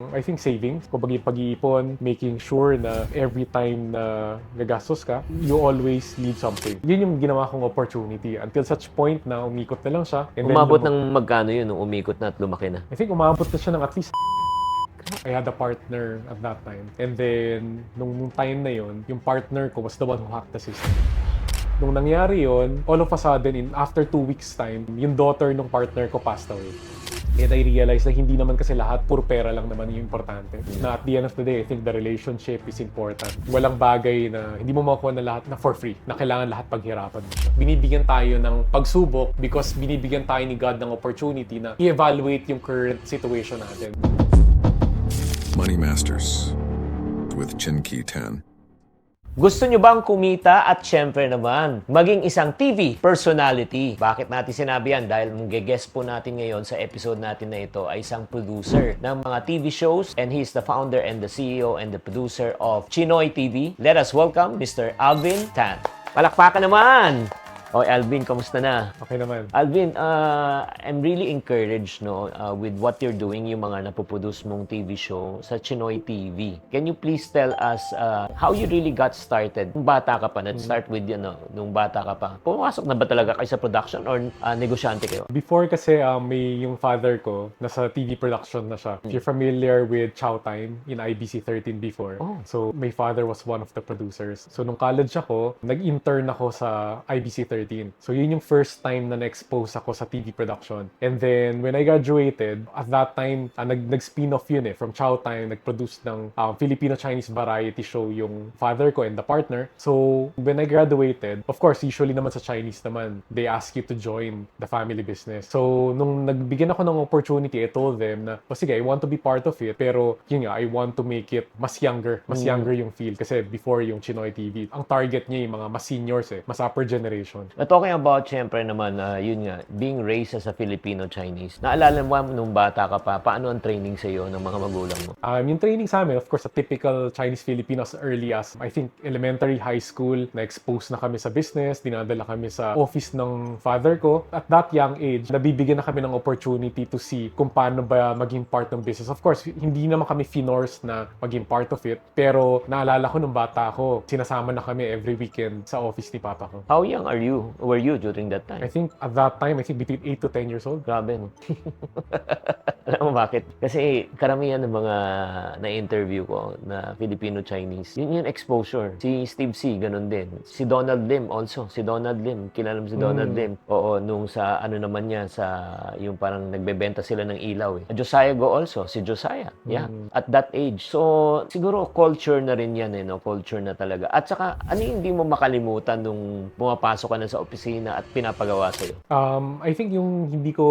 I think savings, kumbaga yung pag-iipon, making sure na every time na gagastos ka, you always leave something. Yun yung ginawa kong opportunity until such point na umikot na lang siya. And Umabot then, ng magkano yun nung umikot na at lumaki na? I think umabot na siya ng at least I had a partner at that time. And then, nung time na yon, yung partner ko was the one who hacked the system. Nung nangyari yon, all of a sudden, after 2 weeks time, yung daughter ng partner ko passed away. And I realized na hindi naman kasi lahat, puro pera lang naman yung importante. Na at the end of the day, I think the relationship is important. Walang bagay na hindi mo makuha na lahat na for free, na kailangan lahat paghirapan mo siya. Binibigyan tayo ng pagsubok because binibigyan tayo ni God ng opportunity na i-evaluate yung current situation natin. Money Masters with Chinky Tan. Gusto nyo bang kumita at syempre naman, maging isang TV personality? Bakit natin sinabi yan? Dahil mag-guest po natin ngayon sa episode natin na ito ay isang producer ng mga TV shows and he's the founder and the CEO and the producer of Chinoy TV. Let us welcome Mr. Alvin Tan. Palakpakan naman! O Alvin, kamusta na? Okay naman. Alvin, I'm really encouraged with what you're doing, yung mga napoproduce mong TV show sa Chinoy TV. Can you please tell us how you really got started? Nung bata ka pa, start with nung bata ka pa. Pumasok na ba talaga kayo sa production or negosyante kayo? Before kasi may yung father ko nasa TV production na siya. If you're familiar with Chow Time in IBC 13 before. Oh. So my father was one of the producers. So nung college ako, nag-intern ako sa IBC 13. So yun yung first time na na-expose ako sa TV production. And then when I graduated, at that time, nag-spin-off yun from Chow Time, nag-produce ng Filipino-Chinese variety show yung father ko and the partner. So when I graduated, of course, usually naman sa Chinese naman, they ask you to join the family business. So nung nagbigyan ako ng opportunity, I told them na, sige, I want to be part of it, pero yun nga, I want to make it mas younger yung feel. Kasi before yung Chinoy TV, ang target niya yung mga mas seniors mas upper generation. Talking about, syempre naman, yun nga, being raised as a Filipino-Chinese. Naalala mo nung bata ka pa, paano ang training sa iyo ng mga magulang mo? Yung training sa amin, of course, a typical Chinese Filipino as early as, I think, elementary, high school, na-expose na kami sa business, dinadala kami sa office ng father ko. At that young age, nabibigyan na kami ng opportunity to see kung paano ba maging part ng business. Of course, hindi naman kami finors na maging part of it, pero naalala ko nung bata ko, sinasama na kami every weekend sa office ni papa ko. How young were you during that time? I think at that time, between 8 to 10 years old. Grabe, no? Alam mo bakit? Kasi karamihan ng mga na-interview ko na Filipino-Chinese, yun yung exposure. Si Steve C, ganun din. Si Donald Lim also. Si Donald Lim, kilala mo si Donald Lim? Oo, nung sa naman niya, sa yung parang nagbebenta sila ng ilaw. Josiah Go also, si Josiah. Yeah, at that age. So, siguro culture na rin yan, no? Culture na talaga. At saka, ano yung hindi mo makalimutan nung pumapasok ka na sa opisina at pinapagawa sa'yo? I think yung hindi ko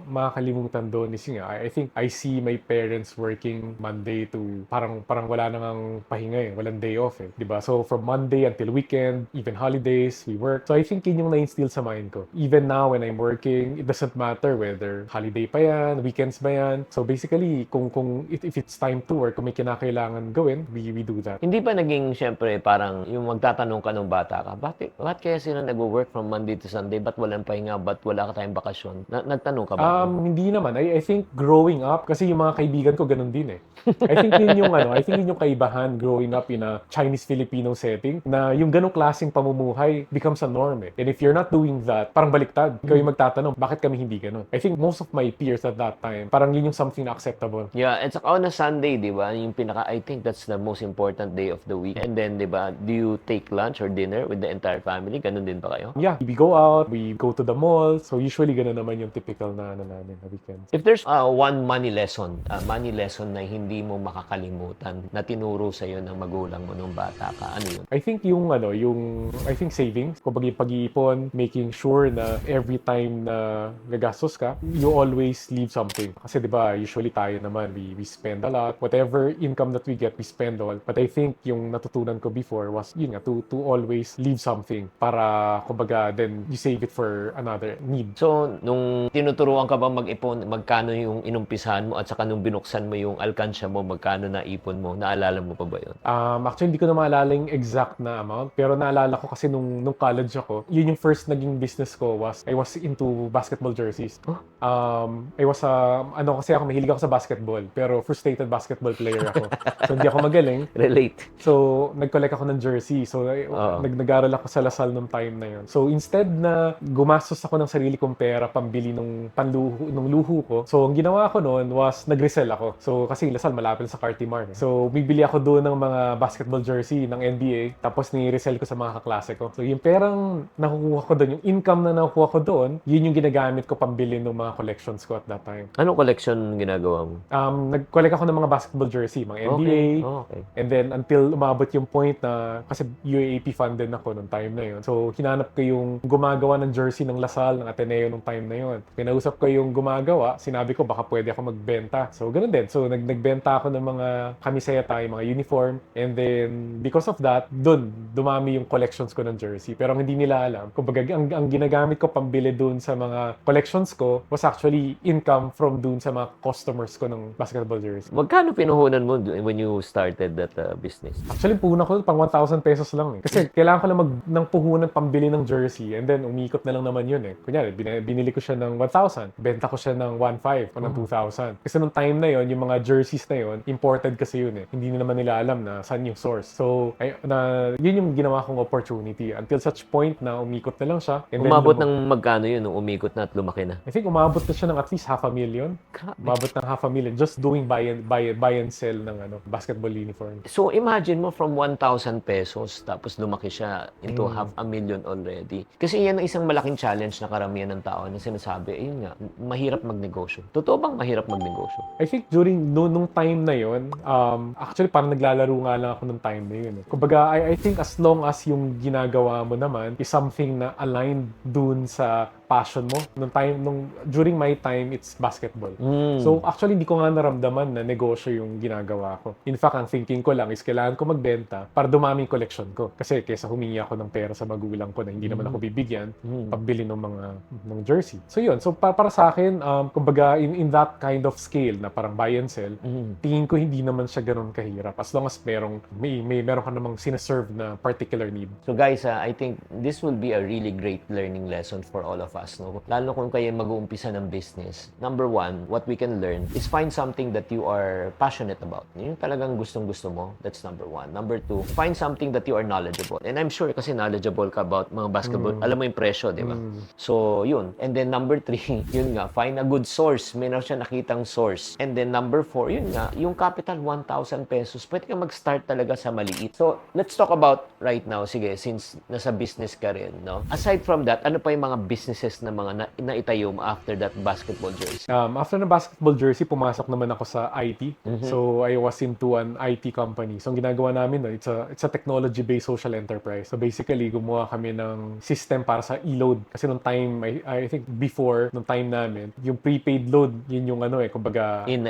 makakalimutan doon is nga, I think I see my parents working Monday to parang wala nang pahinga walang day off diba? So from Monday until weekend, even holidays, we work. So I think yun yung na-instill sa mind ko. Even now when I'm working, it doesn't matter whether holiday pa yan, weekends ba yan. So basically, if it's time to work, kung may kinakailangan gawin, we do that. Hindi ba naging, syempre, parang yung magtatanong ka nung bata ka, bakit kaya sila nag-work from Monday to Sunday? Ba't walang pahinga? Ba't wala ka tayong bakasyon? Nagtanong ka ba? Hindi naman. I think growing up, kasi yung mga kaibigan ko ganun din I think yun yung kaibahan growing up in a Chinese-Filipino setting, na yung ganung klaseng pamumuhay becomes a norm And if you're not doing that, parang baliktad. Ikaw yung magtatanong, bakit kami hindi ganun? I think most of my peers at that time, parang yun yung something na acceptable. Yeah, and saka on a Sunday, di ba? Yung I think that's the most important day of the week. And then, di ba, do you take lunch or dinner with the entire family? Ganun din ba kayo? Yeah, we go out, we go to the mall. So usually ganun naman yung typical na namin na weekends. If there's one money lesson na hindi mo makakalimutan na tinuro sa iyo ng magulang mo nung bata ka, ano yun? I think I think savings, kumbaga yung pag-iipon, making sure na every time na gagastos ka, you always leave something. Kasi 'di ba, usually tayo naman we spend a lot. Whatever income that we get, we spend all. But I think yung natutunan ko before was yun nga to always leave something para kumbaga, then you save it for another need. So, nung tinuturuan ka ba mag-ipon, magkano yung inumpisahan mo at saka nung binuksan mo yung alkansya mo, magkano na ipon mo? Naalala mo pa ba yun? Actually, hindi ko na maalala yung exact na amount, pero naalala ko kasi nung college ako, yun yung first naging business ko was, I was into basketball jerseys. I was kasi ako, mahilig ako sa basketball, pero frustrated basketball player ako. So, hindi ako magaling. Relate. So, nag-collect ako ng jersey. So, nag-aral ako sa Lasal nung time na yun. So, instead na gumastos ako ng sarili kong pera pambili nung luho ko, so, ang ginawa ko noon was nag-resell ako. So, kasi Lasal malapit sa Cartimar. So, bibili ako doon ng mga basketball jersey ng NBA, tapos ni-resell ko sa mga kaklase ko. So, yung perang nakukuha ko doon, yung income na nakukuha ko doon, yun yung ginagamit ko pambili ng mga collections ko at that time. Anong collection ginagawa mo? Nag-collect ako ng mga basketball jersey, mga NBA, Okay. and then until umabot yung point na, kasi UAAP funded ako nung time na yun. So, hinanap ko yung gumagawa ng jersey ng Lasal, ng Ateneo nung time na yun. Kinausap ko yung gumagawa, sinabi ko baka pwede ako magbenta. So, ganun din. So, nagbenta ako ng mga kamiseta, yung mga uniform, and then because of that, dumami yung collections ko ng jersey. Pero ang hindi nila alam, kumbaga, ang ginagamit ko pambili dun sa mga collections ko was actually income from dun sa mga customers ko ng basketball jersey. Magkano pinuhunan mo when you started that business? Actually, puhunan ko pang 1,000 pesos lang eh. Kasi kailangan ko lang ng puhunan pambili ng jersey, and then umikot na lang naman yun eh. Kunyari, binili ko siya ng 1,000, benta ko siya ng 1,500 o ng 2,000. Kasi nung time na yun, yung mga jerseys na yun, imported kasi yun eh. Hindi na naman nila alam na saan yung source. So, yun yung ginawa kong opportunity. Until such point na umikot na lang siya. And Umabot then, ng magkano yun nung umikot na at lumaki na? I think umabot na siya ng at least 500,000. Grabe. Umabot ng 500,000 just doing buy and sell ng basketball uniform. So imagine mo from 1,000 pesos tapos lumaki siya into 500,000 already. Kasi yan ang isang malaking challenge na karamihan ng tao na sinasabi, ayun nga, mahirap magnegosyo. Totoo bang mahirap magnegosyo? I think during nung time na yun, actually parang naglalaro nga lang ako nung time na yun. Kumbaga, I think as long as yung ginagawa mo naman is something na aligned dun sa passion mo. During my time, it's basketball. So actually, hindi ko nga naramdaman na negosyo yung ginagawa ko. In fact, ang thinking ko lang is kailangan ko magbenta para dumami yung collection ko. Kasi kesa humingi ako ng pera sa magulang ko na hindi naman ako bibigyan, pagbili ng jersey. So yun. So para sa akin, kumbaga in that kind of scale na parang buy and sell, tingin ko hindi naman siya ganun kahirap as long as meron ka namang sinaserve na particular need. So guys, I think this will be a really great learning lesson for all of us. No? Lalo kung kayo mag-uumpisa ng business. Number one, what we can learn is find something that you are passionate about. Yung talagang gustong-gusto mo. That's number one. Number two, find something that you are knowledgeable. And I'm sure kasi knowledgeable ka about mga basketball. Alam mo yung presyo, di ba? So, yun. And then number three, yun nga, find a good source. Meron siya nakitang source. And then number four, yun nga, yung capital 1,000 pesos. Pwede ka mag-start talaga sa maliit. So, let's talk about right now. Sige, since nasa business ka rin, no? Aside from that, ano pa yung mga businesses na mga naitayo mo after that basketball jersey? After na basketball jersey, pumasok naman ako sa IT. So, I was into an IT company. So, ang ginagawa namin, it's a technology-based social enterprise. So, basically, gumawa kami ng system para sa e-load. Kasi nung time, I think before, nung time namin, yung prepaid load, yun yung kumbaga, in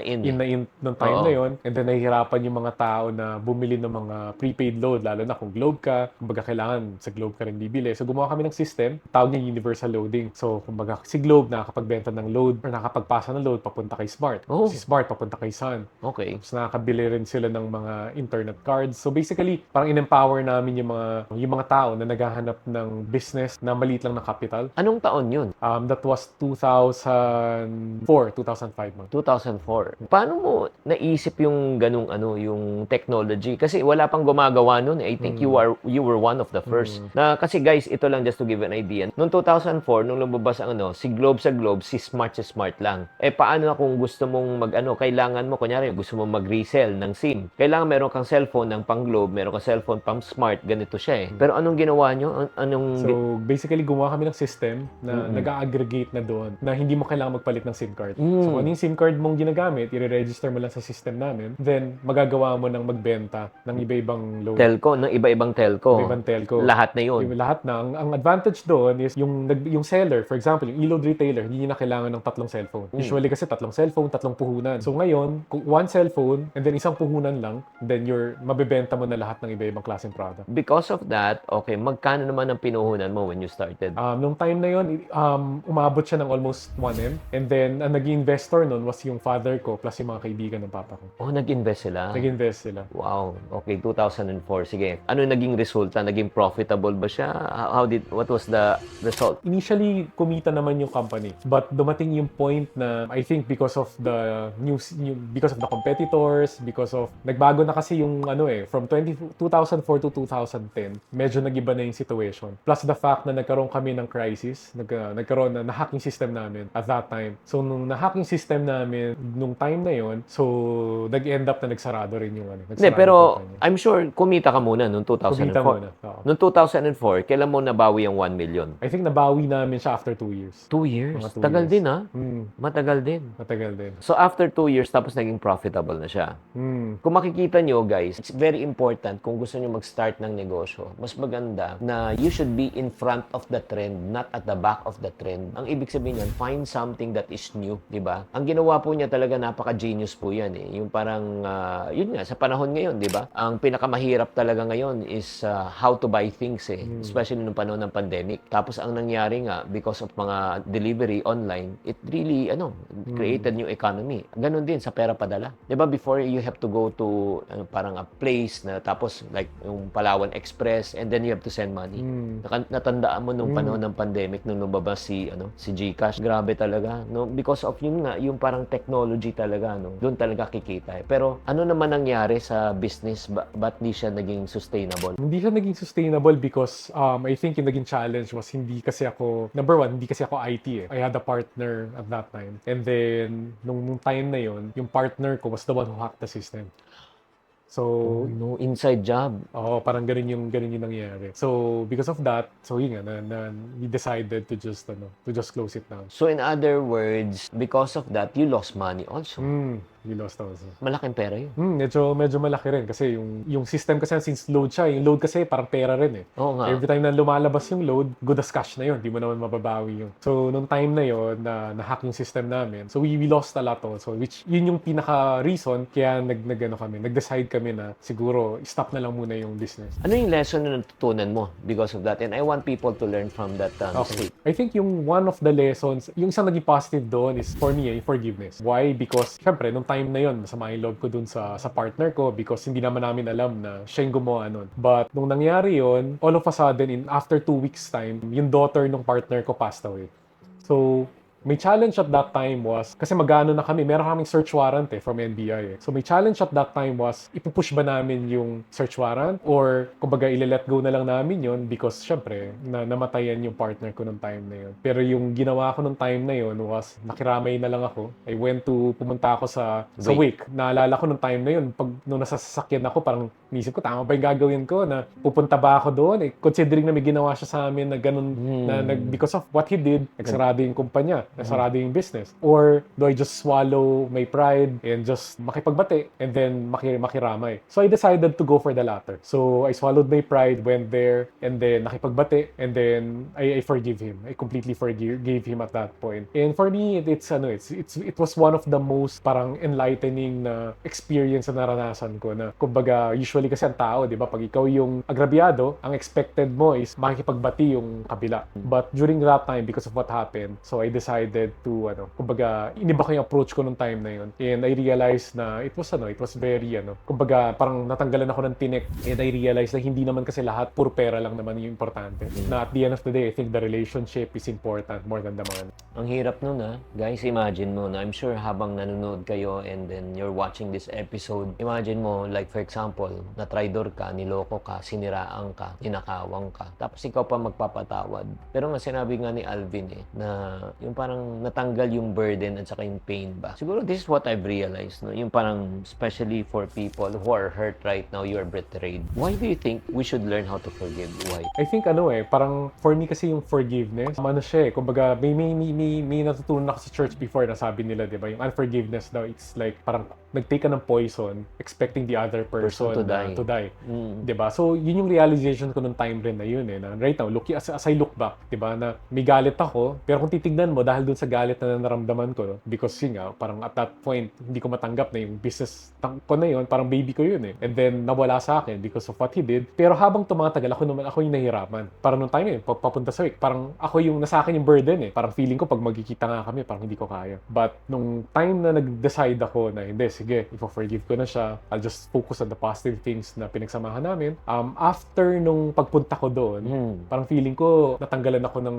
nung time na yun. And then, nahihirapan yung mga tao na bumili ng mga prepaid load, lalo na kung Globe ka, kumbaga, kailangan sa Globe ka rin bibili. So, gumawa kami ng system, tawag niya universal loading. So, kumbaga, si Globe nakakapagbenta ng load or nakakapagpasa ng load papunta kay Smart. Si Smart papunta kay Sun. Okay. Tapos nakakabili rin sila ng mga internet cards. So, basically, parang in-empower namin yung mga tao na naghahanap ng business na maliit lang na capital. Anong taon yun? That was 2004, 2005 man. 2004. Paano mo naisip yung ganung yung technology? Kasi wala pang gumagawa nun. I think you were one of the first. Na kasi guys, ito lang just to give an idea. Noong 2004, nung lumabas ang si Globe sa Globe, si Smart lang. Paano na kung gusto mong kailangan mo, kunyari, gusto mong mag-resell ng SIM. Kailangan meron kang cellphone ng pang Globe, meron kang cellphone pang Smart, ganito siya eh. Pero anong ginawa nyo? So, basically, gumawa kami ng system na nag-aggregate na doon na hindi mo kailangan magpalit ng SIM card. So, kung ano yung SIM card mong ginagamit, i-register mo lang sa system namin, then magagawa mo ng magbenta ng iba-ibang load. Telco, ng iba-ibang telco. Iba-ibang telco. Lahat na yun. Lahat na. Ang advantage doon is yung seller, for example, yung e-load retailer, hindi niya na kailangan ng 3 cellphone. Usually kasi 3 cellphone, 3 puhunan. So ngayon, 1 cellphone, and then isang puhunan lang, then mabebenta mo na lahat ng iba-ibang klaseng product. Because of that, okay, magkano naman ang pinuhunan mo when you started? Nung time na yun, umabot siya ng almost 1M. And then, ang naging investor nun was yung father ko plus yung mga kaibigan ng papa ko. Oh, nag-invest sila? Nag-invest sila. Wow. Okay, 2004. Sige. Ano naging resulta? Naging profitable ba siya? What was the result? Initially, kumita naman yung company. But dumating yung point na, I think because of the because of the competitors, because of, nagbago na kasi yung from 2004 to 2010, medyo nag-iba na yung situation. Plus the fact na nagkaroon kami ng crisis, nagkaroon na na-hack yung system namin at that time. So, nung na-hack yung system namin, nung time na yon, so, nag-end up na nagsarado rin yung Hindi, pero I'm sure kumita ka muna noong 2004. Kumita muna. Oo. Noong 2004, kailan mo nabawi ang 1 million? I think nabawi namin siya after 2 years. 2 years? Mga 2 Tagal years. din, ha? Matagal din. Matagal din. So, after 2 years, tapos naging profitable na siya. Kung makikita nyo, guys, it's very important kung gusto nyo mag-start ng negosyo. Mas maganda na you should be in front of the trend, not at the back of the trend. Ang ibig sabihin yan, find something that is new, di ba? Ang ginawa po niya talaga, napaka-genius po yan eh. Yung parang, yun nga, sa panahon ngayon, di ba? Ang pinakamahirap talaga ngayon is how to buy things eh. Especially nung panahon ng pandemic. Tapos ang nangyari nga, because of mga delivery online, it really, created new economy. Ganon din sa pera padala. Di ba? Before, you have to go to parang a place na tapos like yung Palawan Express and then you have to send money. Natandaan mo nung panahon ng pandemic nung lumabas si GCash. Grabe talaga, no? Because of yun nga, yung parang technology talaga, no? Doon talaga kikita eh. Pero ano naman nangyari sa business? Ba't di siya naging sustainable? Hindi siya naging sustainable because I think yung naging challenge was number one, hindi kasi ako IT eh. I had a partner at that time. And then, nung time na yon, yung partner ko was the one who hacked the system. So, No, inside job. parang ganun yung nangyari. So, because of that, so yun nga, we decided to just close it down. So in other words, because of that, you lost money also. We lost also. Malaking pera yun. Medyo malaki rin kasi yung system kasi since load siya, yung load kasi parang pera rin eh. Oo nga. Every time na lumalabas yung load, good as cash na yun. Di mo naman mababawi yun. So, nung time na yun, na-hack yung system namin. So, we lost a lot also, which yun yung pinaka-reason kaya nag-decide kami na siguro stop na lang muna yung business. Ano yung lesson na natutunan mo because of that? And I want people to learn from that mistake. I think yung one of the lessons, yung isang naging positive doon is for me, forgiveness. Why? Because, syempre, nung time na yun, masama yung loob ko dun sa partner ko because hindi naman namin alam na siya yung gumawa nun. But, nung nangyari yun, all of a sudden, after 2 weeks time, yung daughter ng partner ko passed away. So, may challenge at that time was, kasi magano na kami, meron kaming search warrant from NBI. So may challenge at that time was, ipupush ba namin yung search warrant? Or, kumbaga, ile-let go na lang namin yun because, syempre, namatayan yung partner ko nung time na yun. Pero yung ginawa ko nung time na yun was, nakiramay na lang ako. Pumunta ako sa wake. Naalala ko nung time na yun, nung nasa sasakyan ako, parang nisip ko, tama ba yung gagawin ko? Na pupunta ba ako doon? Considering na may ginawa siya sa amin na ganun, because of what he did, nagsarado yung kumpanya. Nasarado yung business? Or do I just swallow my pride and just makipagbati and then makiramay? So I decided to go for the latter. So I swallowed my pride, went there, and then nakipagbati, and then I forgive him. I completely forgave him at that point. And for me, it was one of the most parang enlightening na experience na naranasan ko na kumbaga usually kasi ang tao, di ba, pag ikaw yung agrabyado, ang expected mo is makikipagbati yung kabila. But during that time, because of what happened, so I decided to, kumbaga, iniba ko yung approach ko nung time na yun. And I realized na it was very, kumbaga, parang natanggalan ako ng tinik. And I realized na hindi naman kasi lahat, puro pera lang naman yung importante. Na at the end of the day, I think the relationship is important more than the money. Ang hirap nun guys, imagine mo na, I'm sure habang nanonood kayo and then you're watching this episode, imagine mo, like for example, na-traidor ka, niloko ka, siniraan ka, ninakawang ka, tapos ikaw pa magpapatawad. Pero nga sinabi nga ni Alvin na yung parang parang natanggal yung burden at saka yung pain ba. Siguro this is what I've realized, no? Yung parang especially for people who are hurt right now, you are betrayed. Why do you think we should learn how to forgive? Why? I think parang for me kasi yung forgiveness, ano siya kumbaga may natutunan ako sa church before na sabi nila, di ba, yung unforgiveness daw, it's like parang nag-take ka ng poison expecting the other person to die. To die. Di ba? So, yun yung realization ko nung time rin na yun na right now, as I look back, di ba, na may galit ako, pero kung titignan mo, dahil dun sa galit na naramdaman ko, because yun nga, parang at that point, hindi ko matanggap na yung business ko na yun, parang baby ko yun And then, nawala sa akin because of what he did. Pero habang tumatagal, ako yung nahirapan. Parang nung time papunta sa week, parang ako yung nasa akin yung burden Parang feeling ko, pag magkikita nga kami, parang hindi ko kaya. But, nung time na nag-decide ako na, hindi, sige, ipo-forgive ko na siya. I'll just focus on the positive things na pinagsamahan namin. After nung pagpunta ko doon, parang feeling ko, natanggalan ako ng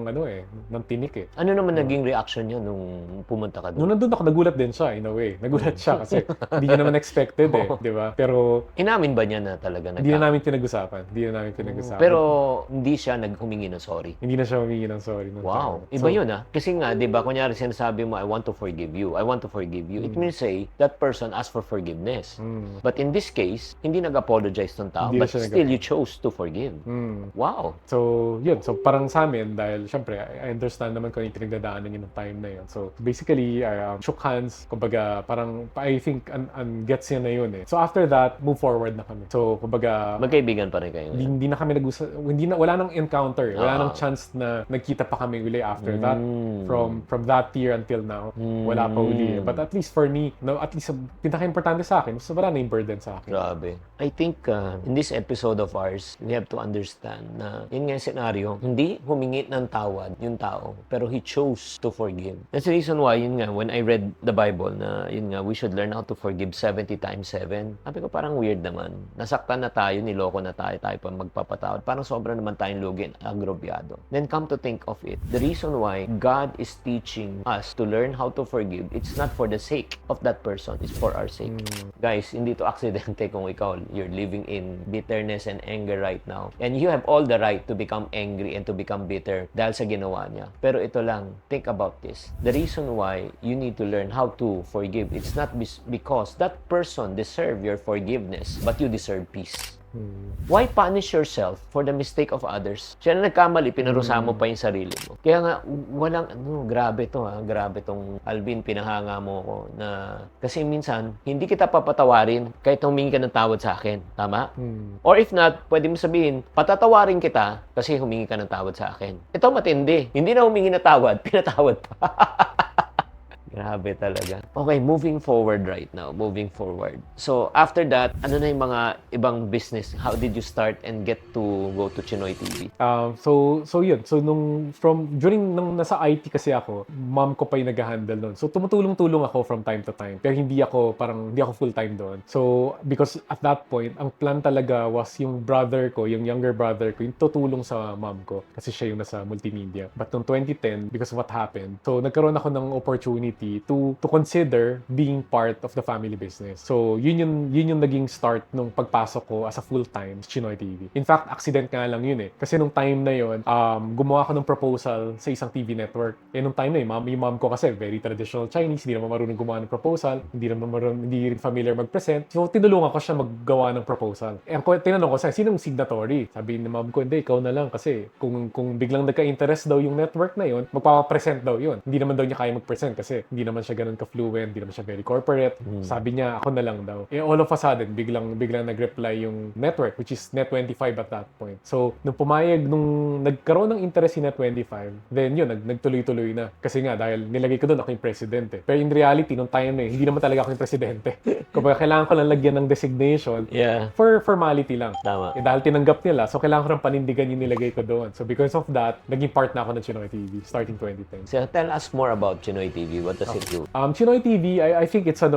ng tinik Ano naman naging reaction niya nung pumunta ka doon? Nung nandun ako, nagulat din siya in a way. Nagulat siya kasi hindi niya naman expected di ba? Pero inamin ba niya na talaga hindi na namin pinag-usapan. Pero hindi siya naghumingi ng sorry. Hindi na siya humingi ng sorry. Wow. Iba yun Kasi nga, di ba, kunyari sinasabi mo, I want to forgive you. I want to forgive you. It means say, that person asked for forgiveness. But in this case, hindi nag-apologize ng tao, Hindi but still you chose to forgive. Wow. So, yun. So, parang sa amin, dahil syempre, I understand naman kung yung pinagdadaanan niya ng time na yun. So, basically, I shook hands. Kumbaga, parang, I think, gets niya na yun So, after that, move forward na kami. So, kumbaga, magkaibigan pa rin kayo. Hindi na kami wala nang encounter. Wala nang chance na nagkita pa kami uli after that. From that year until now, wala pa uli. But at least for me, at least pinaka-importante sa akin, wala na yung burden sa akin. Grabe. I think in this episode of ours, we have to understand na yun nga yung scenario, hindi humingi ng tawad yung tao, pero he chose to forgive. That's the reason why, yun nga, when I read the Bible na, yun nga, we should learn how to forgive 70 times 7. Sabi ko, parang weird naman. Nasaktan na tayo, niloko na tayo pa magpapatawad. Parang sobra naman tayong lugi, agrobyado. Then come to think of it, the reason why God is teaching us to learn how to forgive, it's not for the sake of that person, it's for our sake. Guys, hindi to aksidente kung ikaw, you're living in bitterness and anger right now. And you have all the right to become angry and to become bitter dahil sa ginawa niya. Pero ito lang, think about this. The reason why you need to learn how to forgive, it's not because that person deserve your forgiveness, but you deserve peace. Why punish yourself for the mistake of others? Siya na nagkamali, pinarusa mo pa yung sarili mo. Kaya nga, walang, grabe to grabe tong Alvin, pinahanga mo ko na, kasi minsan, hindi kita papatawarin kahit humingi ka ng tawad sa akin. Tama? Or if not, pwede mo sabihin, patatawarin kita kasi humingi ka ng tawad sa akin. Ito matindi. Hindi na humingi na tawad, pinatawad pa. Grabe talaga. Okay, moving forward right now. Moving forward. So, after that, ano na yung mga ibang business? How did you start and get to go to Chinoy TV? So yun. So, during nung nasa IT kasi ako, mom ko pa yung nag-handle nun. So, tumutulong-tulong ako from time to time. Pero hindi ako full-time doon. So, because at that point, ang plan talaga was yung brother ko, yung younger brother ko, yung tutulong sa mom ko. Kasi siya yung nasa multimedia. But noong 2010, because of what happened, so, nagkaroon ako ng opportunity to consider being part of the family business. So, yun yung naging start nung pagpasok ko as a full-time sa Chinoy TV. In fact, accident nga lang yun Kasi nung time na yun, gumawa ako ng proposal sa isang TV network. Nung time na yung mom ko kasi very traditional Chinese, hindi naman marunong gumawa ng proposal, hindi rin familiar mag-present. So, tinulungan ko siya maggawa ng proposal. Tinanong ko siya, sinong signatory? Sabi ni mom ko, hindi, ikaw na lang kasi kung biglang nagka-interest daw yung network na yun, magpapapresent daw yun. Hindi naman daw niya kaya mag-present kasi hindi naman siya ganun ka-fluent, hindi naman siya very corporate. Sabi niya, ako na lang daw. All of a sudden, biglang nag-reply yung network, which is Net25 at that point. So, nung nagkaroon ng interest si Net25, then yun, nagtuloy-tuloy na. Kasi nga, dahil nilagay ko doon, ako yung presidente. Pero in reality, nung time na hindi naman talaga ako yung presidente. Kaya kailangan ko lang lagyan ng designation for formality lang. Tama. Dahil tinanggap nila, so kailangan ko lang panindigan yung nilagay ko doon. So, because of that, naging part na ako ng Chinoy TV, starting 2010. So, tell us more about Chinoy TV. What does it do? Chinoy TV, I think it's I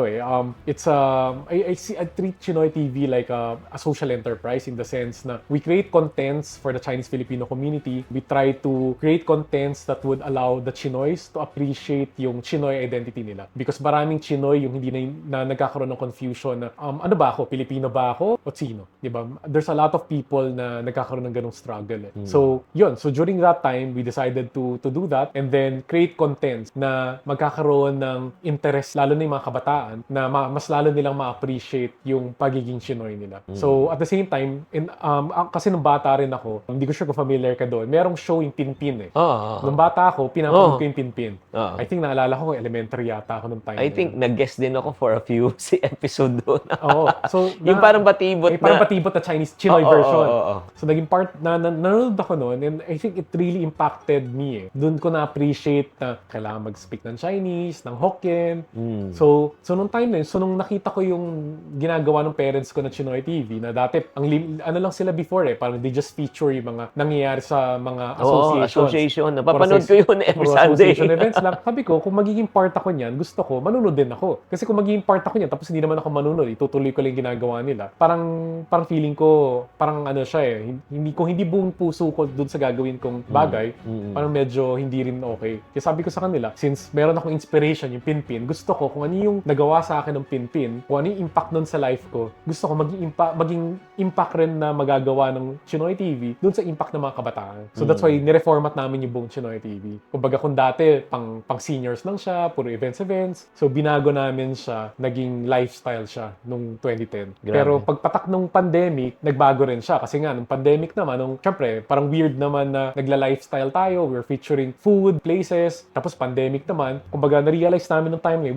treat Chinoy TV like a social enterprise in the sense na we create contents for the Chinese Filipino community. We try to create contents that would allow the Chinoys to appreciate yung Chinoy identity nila. Because maraming Chinoy yung hindi na nagkakaroon ng confusion na ano ba ako? Pilipino ba ako? O sino? Diba? There's a lot of people na nagkakaroon ng ganong struggle. So, yun. So, during that time, we decided to do that and then create contents na magkakaroon ng interest, lalo na yung mga kabataan, na mas lalo nilang ma-appreciate yung pagiging Chinoy nila. So, at the same time, kasi nung bata rin ako, hindi ko sure kung familiar ka doon, merong show yung Pinpin eh. Nung bata ako, pinapanood ko yung Pinpin. I think naalala ko, elementary yata ako nung time. I think nag-guest din ako for a few episode doon. Oo. So, yung parang batibot na. Parang batibot na Chinese Chinoy version. Oo. So, naging part nanonood ako noon and I think it really impacted me eh. Doon ko na-appreciate na kailangan mag-speak ng Chinese, ng Hokkien. So nung time na yun, so nung nakita ko yung ginagawa ng parents ko na Chinoy TV, na dati, ano lang sila before eh, parang they just feature yung mga nangyayari sa mga association. Napapanood ko yun every Sunday. Association events lang. Sabi ko, kung magiging part ako niyan, gusto ko, manunod din ako. Kasi kung magiging part ako niyan, tapos hindi naman ako manunod, itutuloy ko lang yung ginagawa nila. Parang feeling ko, parang ano siya eh, kung hindi buong puso ko dun sa gagawin kong bagay, parang medyo hindi rin okay. Kaya sabi ko sa kanila, since meron akong inspiration, yung Pinpin, gusto ko kung ano yung nagawa sa akin ng Pinpin, kung ano yung impact nun sa life ko, gusto ko maging impact rin na magagawa ng Chinoy TV dun sa impact ng mga kabataan. So that's why nireformat namin yung buong Chinoy TV. Kumbaga kung dati pang seniors lang siya, puro events. So binago namin siya, naging lifestyle siya nung 2010. Grabe. Pero pagpatak nung pandemic, nagbago rin siya. Kasi nga, nung pandemic naman, syempre, parang weird naman na nagla-lifestyle tayo. We're featuring food, places. Tapos pandemic naman, kumbaga na-realize namin nung time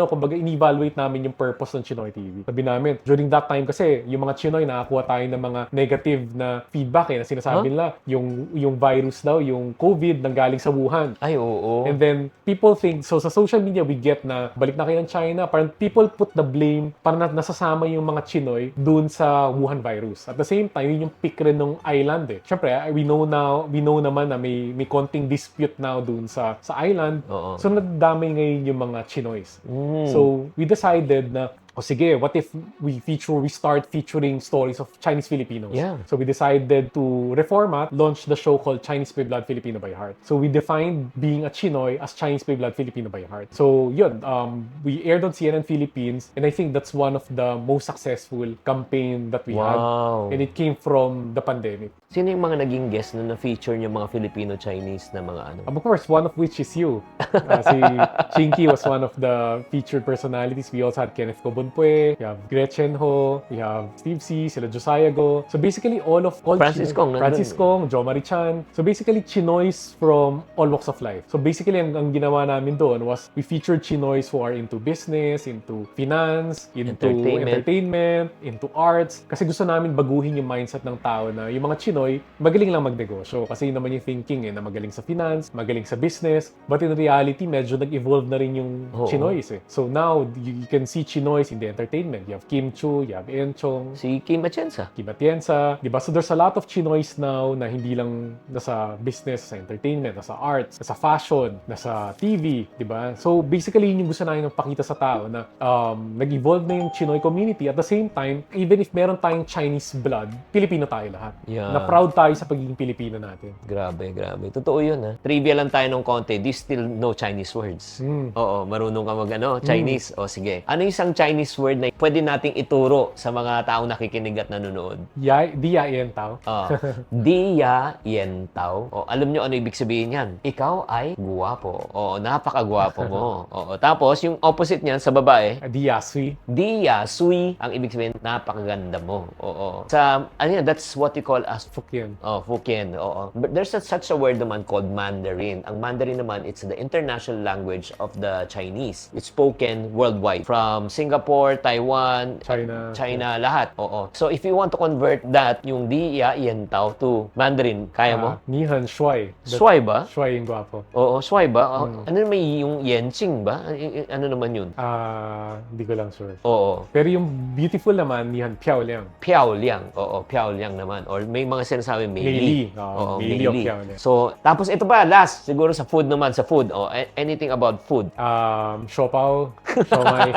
kumbaga in-evaluate namin yung purpose ng Chinoy TV. Sabi namin, during that time kasi, yung mga Chinoy, nakakuha tayo ng mga negative na feedback na sinasabi nila, yung virus daw, yung COVID, nanggaling sa Wuhan. Ay, oo. And then, people think, so sa social media, we get na, balik na kayo ng China, parang people put the blame, parang nasasama yung mga Chinoy dun sa Wuhan virus. At the same time, yun yung peak rin ng island eh. Siyempre, we know naman na may konting dispute now dun sa island. So, nadamay ngayon yung mga Chinoys. So, we decided na, sige, what if we start featuring stories of Chinese Filipinos? Yeah. So we decided to reformat, launch the show called Chinese by Blood, Filipino by Heart. So we defined being a Chinoy as Chinese by Blood, Filipino by Heart. So yun, we aired on CNN Philippines and I think that's one of the most successful campaign that we had. And it came from the pandemic. Sino yung mga naging guest na na-feature yung mga Filipino-Chinese na mga ano? Of course, one of which is you. Si Chinky was one of the featured personalities. We also had Kenneth Cobonpue, we have Gretchen Ho, we have Steve C, sila Josiah Go. So basically, all Francis Kong, Jo Marie Chan. So basically, Chinoys from all walks of life. So basically, ang ginawa namin doon was we featured Chinoys who are into business, into finance, into entertainment, into arts. Kasi gusto namin baguhin yung mindset ng tao na yung mga Chinoy, magaling lang magnegosyo. Kasi yun naman yung thinking na magaling sa finance, magaling sa business. But in reality, medyo nag-evolve na rin yung Chinoys eh. So now, you can see Chinoys in the entertainment. You have Kim Chu, you have En Chong. Si Kim Atienza. Diba? So there's a lot of Chinoys now na hindi lang nasa business, sa entertainment, nasa arts, nasa fashion, nasa TV. Diba? So basically, yun yung gusto namin pakita sa tao na nag-evolve na yung Chinoy community. At the same time, even if meron tayong Chinese blood, Pilipino tayo lahat. Yeah. Na proud tayo sa pagiging Pilipino natin. Grabe. Totoo yun ha. Trivia lang tayo nung konti. Do you still know Chinese words? Oo, marunong ka Chinese. O sige. Ano yung isang Chinese word na pwede nating ituro sa mga taong nakikinig at nanonood? Dia Yen Tao. Dia Yen Tao. O, alam nyo ano ibig sabihin yan? Ikaw ay guwapo. O, napakagwapo mo. O, tapos yung opposite niyan sa babae, Dia Sui. Dia Sui. Ang ibig sabihin, napakaganda mo. Oo. That's what you call as Fukien. Fukien. Oo. But there's such a word naman called Mandarin. Ang Mandarin naman, it's the international language of the Chinese. It's spoken worldwide. From Singapore Singapore, Taiwan, China. lahat. Oo. So if you want to convert that, yung di ya yen tao to Mandarin, kaya mo? Nihan Shuai. Shuai ba? Shuai yung gwapo. Oo, shuai ba? Ano may yung yenching ba? Ano naman yun? Hindi ko lang sure. Oo. Pero yung beautiful naman, Nihan Piao Liang. Piao Liang. Oo, Piao Liang naman. Or may mga sinasabi, Mei Li. Oo, Mei Li o Piao Liang. So, tapos ito pa, last, siguro sa food naman, sa food. Anything about food. Siopao, siomai.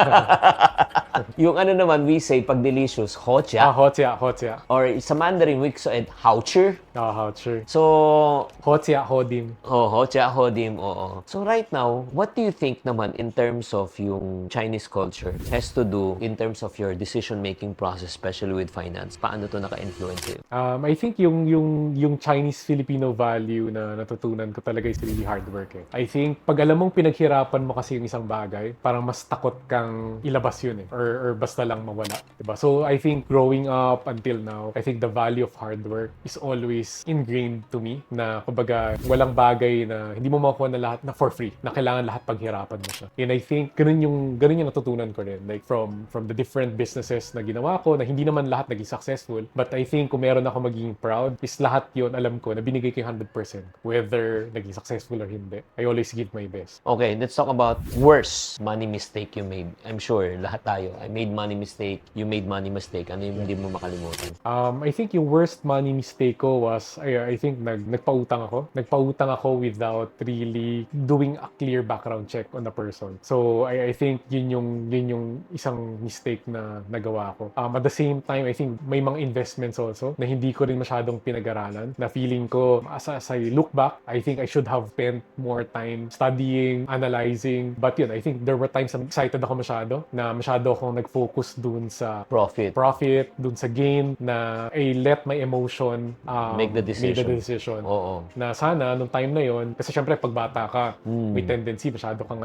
Yung ano naman, we say, pag delicious, hojia. Hojia. Or sa Mandarin, we say, haochi. Hojia. So, Hojia, hodim. hojia, hodim, oo. So right now, what do you think naman in terms of yung Chinese culture has to do in terms of your decision-making process, especially with finance? Paano to naka-influence sa'yo? I think yung Chinese-Filipino value na natutunan ko talaga is really hard work eh. I think pag alam mong pinaghirapan mo kasi yung isang bagay, parang mas takot kang ilabas yun eh. Or basta lang mawala. Diba? So I think growing up until now, I think the value of hard work is always ingrained to me na kumbaga walang bagay na hindi mo makuha na lahat na for free. Na kailangan lahat paghirapan mo siya. And I think ganun yung natutunan ko rin. Like from the different businesses na ginawa ko na hindi naman lahat naging successful. But I think kung meron ako magiging proud is lahat yun alam ko na binigay ko yung 100%. Whether naging successful or hindi. I always give my best. Okay, let's talk about worst money mistake you made. I'm sure lahat tayo. I made money mistake. You made money mistake. Ano yung hindi mo makalimutan? I think yung worst money mistake ko was, I think nagpautang ako. Nagpautang ako without really doing a clear background check on the person. So, I think yun yung isang mistake na nagawa ko. At the same time, I think may mga investments also na hindi ko rin masyadong pinag-aralan. Na feeling ko, as I look back, I think I should have spent more time studying, analyzing. But yun, I think there were times na excited ako masyado akong nag-focus dun sa profit, dun sa gain, na I let my emotion Make the decision. Oo. Na sana, nung time na yon, kasi syempre, pag bata ka, may tendency, masyado kang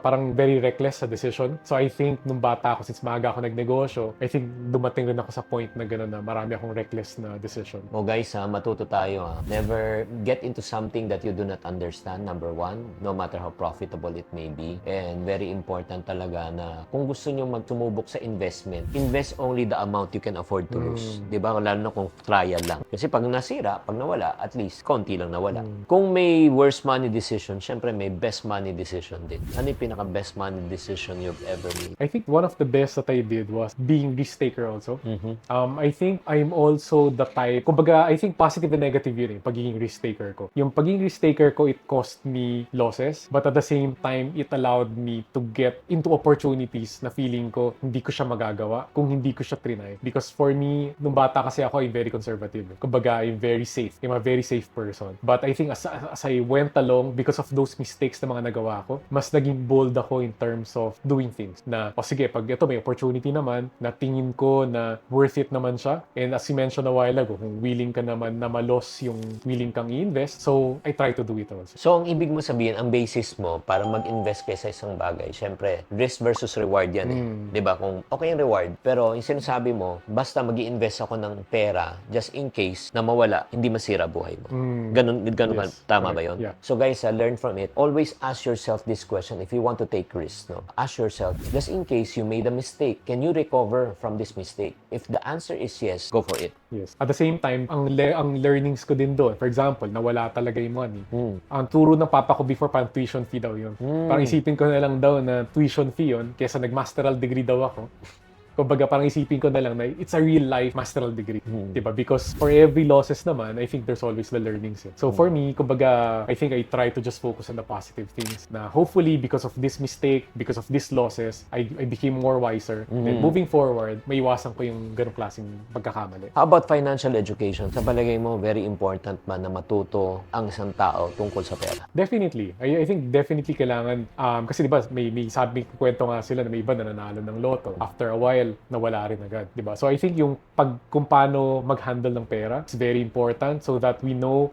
parang very reckless sa decision. So I think, nung bata ako, since maaga ako nagnegosyo, I think dumating rin ako sa point na gano'n na marami akong reckless na decision. Guys, matuto tayo. Never get into something that you do not understand, number one, no matter how profitable it may be. And very important talaga na kung gusto nyo magsumubok sa investment, invest only the amount you can afford to lose. Diba? Lalo na kung trial lang. Kasi pag nasira, pag nawala, at least, konti lang nawala. Kung may worst money decision, syempre may best money decision din. Ano yung pinaka-best money decision you've ever made? I think one of the best that I did was being risk-taker also. I think I'm also the type, kumbaga, I think positive and negative yun pagiging risk-taker ko. Yung pagiging risk-taker ko, it cost me losses, but at the same time, it allowed me to get into opportunities na feeling ko hindi ko siya magagawa kung hindi ko siya trinay. Because for me, nung bata kasi ako, I'm very conservative. Kumbaga, I'm very safe. I'm a very safe person. But I think as I went along, because of those mistakes na mga nagawa ko, mas naging bold ako in terms of doing things. Na, sige, pag ito may opportunity naman, na tingin ko na worth it naman siya. And as you mentioned a while ago, kung willing ka naman na malos yung willing kang i-invest, so I try to do it also. So, ang ibig mo sabihin, ang basis mo para mag-invest kayo sa isang bagay, syempre, risk versus reward yan eh. Diba? Kung okay yung reward, pero yung sinasabi mo, basta mag-i-invest ako ng pera just in case na mawala, hindi masira buhay mo. Ganun Yes, tama correct. ba yun? Yeah. So guys, learn from it. Always ask yourself this question if you want to take risks. No? Ask yourself, just in case you made a mistake, can you recover from this mistake? If the answer is yes, go for it. Yes. At the same time, ang learnings ko din doon, for example, nawala talaga yung money. Ang turo ng papa ko before, parang tuition fee daw yun. Parang isipin ko na lang daw na tuition fee yun, kesa nag-masteral degree daw ako. Kumbaga, parang isipin ko na lang na it's a real life masteral degree. Diba? Because for every losses naman, I think there's always the learnings. So for me, kumbaga, I think I try to just focus on the positive things. Na hopefully, because of this mistake, because of these losses, I became more wiser. And moving forward, may iwasan ko yung ganong klaseng pagkakamali. How about financial education? Sa palagay mo, very important ba na matuto ang isang tao tungkol sa pera? Definitely. I think definitely kailangan, kasi diba, may kwento nga sila na may iba na nanalo ng loto. After a while, tell na wala rin agad, di ba? So I think yung kung paano mag-handle ng pera is very important so that we know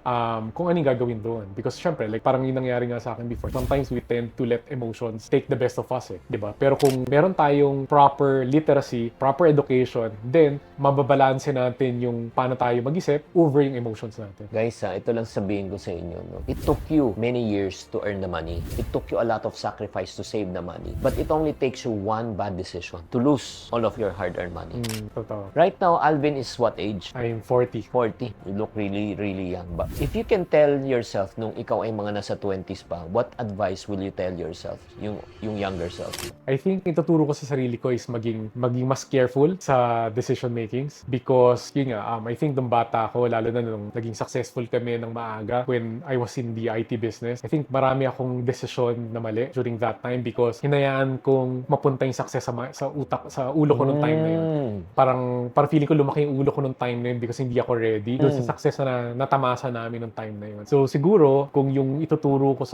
kung anong gagawin doon. Because syempre, like parang yung nangyari nga sa akin before, sometimes we tend to let emotions take the best of us di ba? Pero kung meron tayong proper literacy, proper education, then mababalanse natin yung paano tayo mag-isip over yung emotions natin. Guys, ito lang sabihin ko sa inyo. No? It took you many years to earn the money. It took you a lot of sacrifice to save the money. But it only takes you one bad decision to lose all of your hard-earned money. Totoo. Right now, Alvin is what age? I'm 40. 40. You look really, really young. But if you can tell yourself nung ikaw ay mga nasa 20s pa, what advice will you tell yourself, yung younger self? I think ituturo ko sa sarili ko is maging mas careful sa decision makings because yun nga, I think nung bata ako, lalo na nung naging successful kami ng maaga when I was in the IT business, I think marami akong desisyon na mali during that time because hinayaan kong mapunta yung success sa ulo ko nung time na yun. Parang feeling ko lumaki yung ulo ko nung time na yun because hindi ako ready doon sa success na natamasa namin nung time na yun. So siguro, kung yung ituturo ko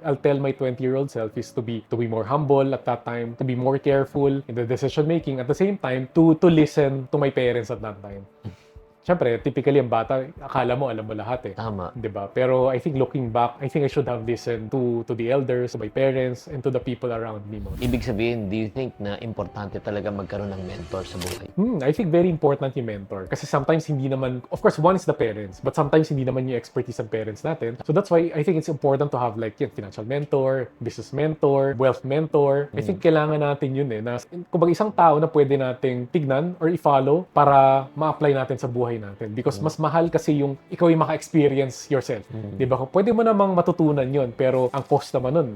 I'll tell my 20-year-old self is to be more humble at that time, to be more careful in the decision making, at the same time to listen to my parents at that time. Siyempre, typically, ang bata, akala mo, alam mo lahat Tama. Diba? Pero I think looking back, I think I should have listened to the elders, to my parents, and to the people around me more. Ibig sabihin, do you think na importante talaga magkaroon ng mentor sa buhay? I think very important yung mentor. Kasi sometimes hindi naman, of course, one is the parents, but sometimes hindi naman yung expertise ng parents natin. So that's why I think it's important to have like financial mentor, business mentor, wealth mentor. I think kailangan natin yun na kumbaga isang tao na pwede nating tignan or i-follow para ma-apply natin sa buhay natin. Because mas mahal kasi yung ikaw yung maka-experience yourself. Diba? Pwede mo namang matutunan yun, pero ang cost naman nun,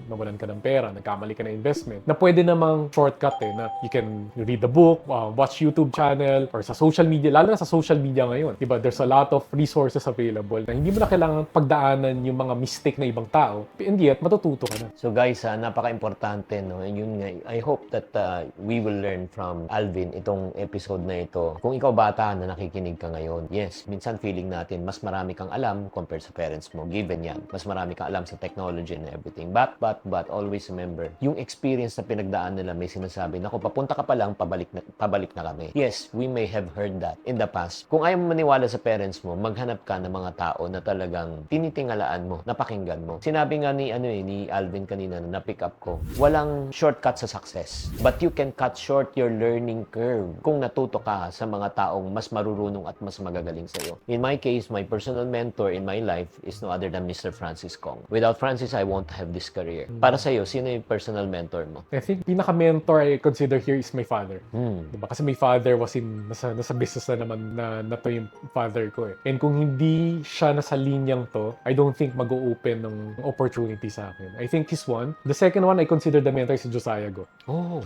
nawalan ka ng pera, nagkamali ka ng investment, na pwede namang shortcut na you can read the book, watch YouTube channel, or sa social media, lalo na sa social media ngayon. Diba? There's a lot of resources available na hindi mo na kailangan pagdaanan yung mga mistake na ibang tao, and yet matututo ka na. So guys, napaka-importante, no? And yun nga, I hope that we will learn from Alvin itong episode na ito. Kung ikaw bata na nakikinig ka ngayon, yes, minsan feeling natin mas marami kang alam compared sa parents mo, given yan. Mas marami kang alam sa technology and everything. But always remember, yung experience na pinagdaan nila, may sinasabi, naku, papunta ka pa lang, pabalik na kami. Yes, we may have heard that in the past. Kung ayaw mo maniwala sa parents mo, maghanap ka ng mga tao na talagang tinitingalaan mo, napakinggan mo. Sinabi nga ni Alvin kanina na pick up ko, walang shortcut sa success. But you can cut short your learning curve kung natuto ka sa mga taong mas marurunong at mas magagaling sa'yo. In my case, my personal mentor in my life is no other than Mr. Francis Kong. Without Francis, I won't have this career. Para sa'yo, sino yung personal mentor mo? I think pinaka-mentor I consider here is my father. Diba? Kasi my father was nasa business na naman na to yung father ko And kung hindi siya nasa linyang to, I don't think mag-o-open ng opportunity sa akin. I think he's one. The second one I consider the mentor is si Josiah Go.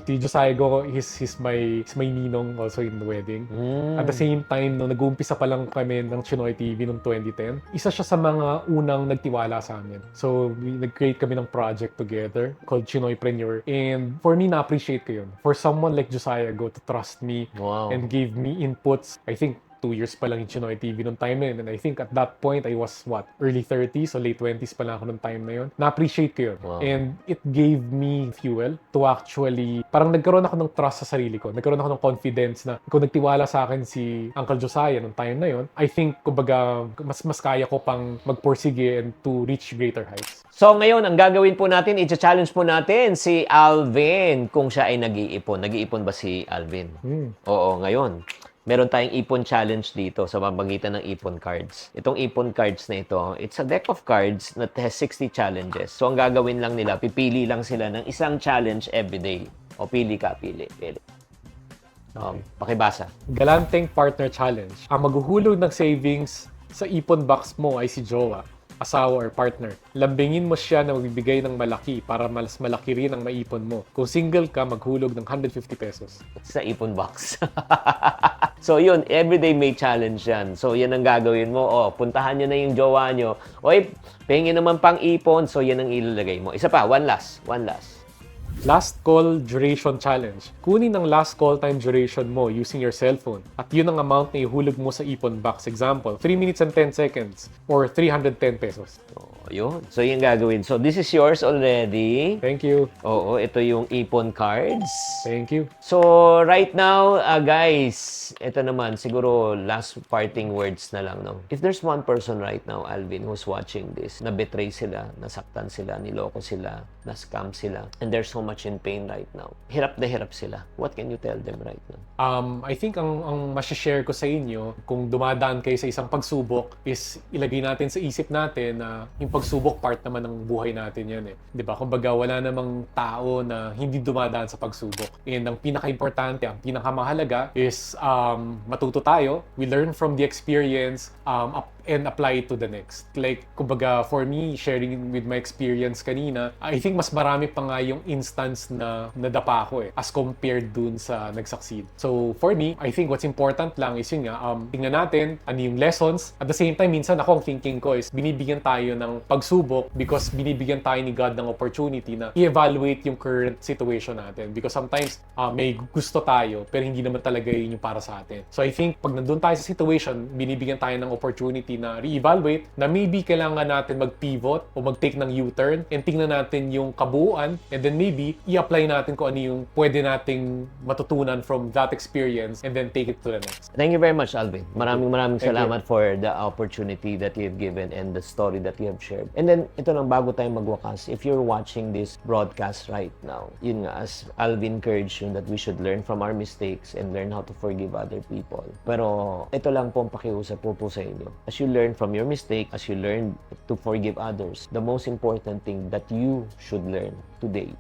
Si Josiah Go, he's my ninong also in the wedding. At the same time, nung nag-uumpisa pa lang kami ng Chinoy TV noong 2010, isa siya sa mga unang nagtiwala sa amin. So, nag-create kami ng project together called Chinoypreneur. And for me, na-appreciate ko yun. For someone like Josiah Go to trust me and give me inputs, I think 2 years pa lang yung Chinoy TV nung time na yun. And I think at that point, I was, early 30s o late 20s pa lang ako nung time na yun. Na-appreciate ko yun. And it gave me fuel to actually, parang nagkaroon ako ng trust sa sarili ko. Nagkaroon ako ng confidence na kung nagtiwala sa akin si Uncle Josiah nung time na yun, I think, kumbaga, mas kaya ko pang magpursige and to reach greater heights. So ngayon, ang gagawin po natin, i-challenge po natin si Alvin kung siya ay nag-iipon. Nag-iipon ba si Alvin? Oo, ngayon. Meron tayong ipon challenge dito sa pamamagitan ng ipon cards. Itong ipon cards na ito, it's a deck of cards that has 60 challenges. So ang gagawin lang nila, pipili lang sila ng isang challenge every day. O pili ka, pili. Pakibasa. Galanteng Partner Challenge. Ang maghuhulog ng savings sa ipon box mo ay si Jowa, asawa or partner. Lambingin mo siya na magbibigay ng malaki para mas malaki rin ang maipon mo. Kung single ka, maghulog ng 150 pesos. Sa ipon box. So yun, everyday may challenge yan. So yan ang gagawin mo. Puntahan nyo na yung jowa nyo. Pahingin naman pang ipon. So yan ang ilalagay mo. Isa pa, one last. Last call duration challenge. Kunin ang last call time duration mo using your cellphone. At yun ang amount na ihulog mo sa ipon box. Example, 3 minutes and 10 seconds or 310 pesos. Yun. So, yung gagawin. So, this is yours already. Thank you. Oo, ito yung ipon cards. Thank you. So, right now, guys, ito naman, siguro last parting words na lang, no? If there's one person right now, Alvin, who's watching this, na-betray sila, nasaktan sila, niloko sila, na-scam sila, and they're so much in pain right now. Hirap na hirap sila. What can you tell them right now? I think ang masashare ko sa inyo, kung dumadaan kayo sa isang pagsubok, is ilagay natin sa isip natin na yung pagsubok part naman ng buhay natin yan eh. 'Di ba? Kumbaga wala namang tao na hindi dumadaan sa pagsubok. And ang pinaka-importante, ang pinakamahalaga is matuto tayo. We learn from the experience and apply it to the next. Like, kumbaga, for me, sharing with my experience kanina, I think mas marami pa nga yung instance na nadapa ako eh, as compared dun sa nag-succeed. So, for me, I think what's important lang is yun nga, tingnan natin ano yung lessons. At the same time, minsan ako, ang thinking ko is binibigyan tayo ng pagsubok because binibigyan tayo ni God ng opportunity na i-evaluate yung current situation natin. Because sometimes, may gusto tayo, pero hindi naman talaga yun yung para sa atin. So, I think, pag nandun tayo sa situation, binibigyan tayo ng opportunity na re-evaluate na maybe kailangan natin mag-pivot o mag-take ng U-turn and tingnan natin yung kabuuan and then maybe i-apply natin kung ano yung pwede nating matutunan from that experience and then take it to the next. Thank you very much, Alvin. Maraming Thank salamat for the opportunity that you've given and the story that you have shared. And then, ito lang, bago tayo magwakas, if you're watching this broadcast right now, yun nga, as Alvin encouraged you that we should learn from our mistakes and learn how to forgive other people. Pero, ito lang po ang pakiusap po sa inyo. As you learn from your mistake, as you learn to forgive others, the most important thing that you should learn today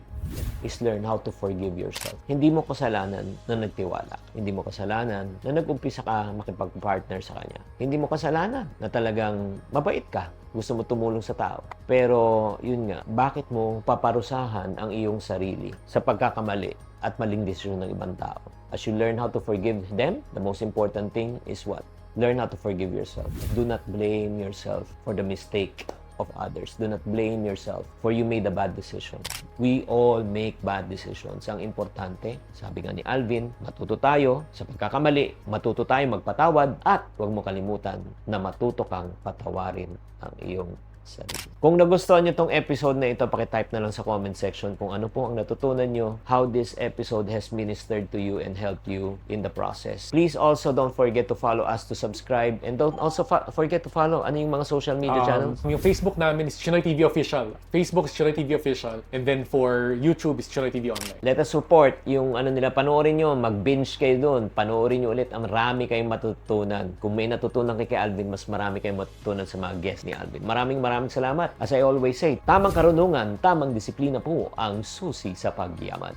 is learn how to forgive yourself. Hindi mo kasalanan na nagtiwala. Hindi mo kasalanan na nag-umpisa ka makipag-partner sa kanya. Hindi mo kasalanan na talagang mabait ka. Gusto mo tumulong sa tao. Pero, yun nga, bakit mo paparusahan ang iyong sarili sa pagkakamali at maling desisyon ng ibang tao? As you learn how to forgive them, the most important thing is what? Learn how to forgive yourself. Do not blame yourself for the mistake of others. Do not blame yourself for you made a bad decision. We all make bad decisions. Ang importante, sabi nga ni Alvin, matuto tayo sa pagkakamali, matuto tayo magpatawad, at huwag mo kalimutan na matuto kang patawarin ang iyong sarili. Kung nagustuhan nyo tong episode na ito, pakitype na lang sa comment section kung ano po ang natutunan nyo, how this episode has ministered to you and helped you in the process. Please also don't forget to follow us, to subscribe, and don't also forget to follow ano yung mga social media channels. Yung Facebook namin is Chinoy TV Official. Facebook is Chinoy TV Official. And then for YouTube is Chinoy TV Online. Let us support yung ano nila, panoorin nyo, mag-binge kayo doon, panoorin nyo ulit, ang marami kayong matutunan. Kung may natutunan kay Alvin, mas marami kayong matutunan sa mga guests ni Alvin. Maraming salamat. As I always say, tamang karunungan, tamang disiplina po ang susi sa pagyaman.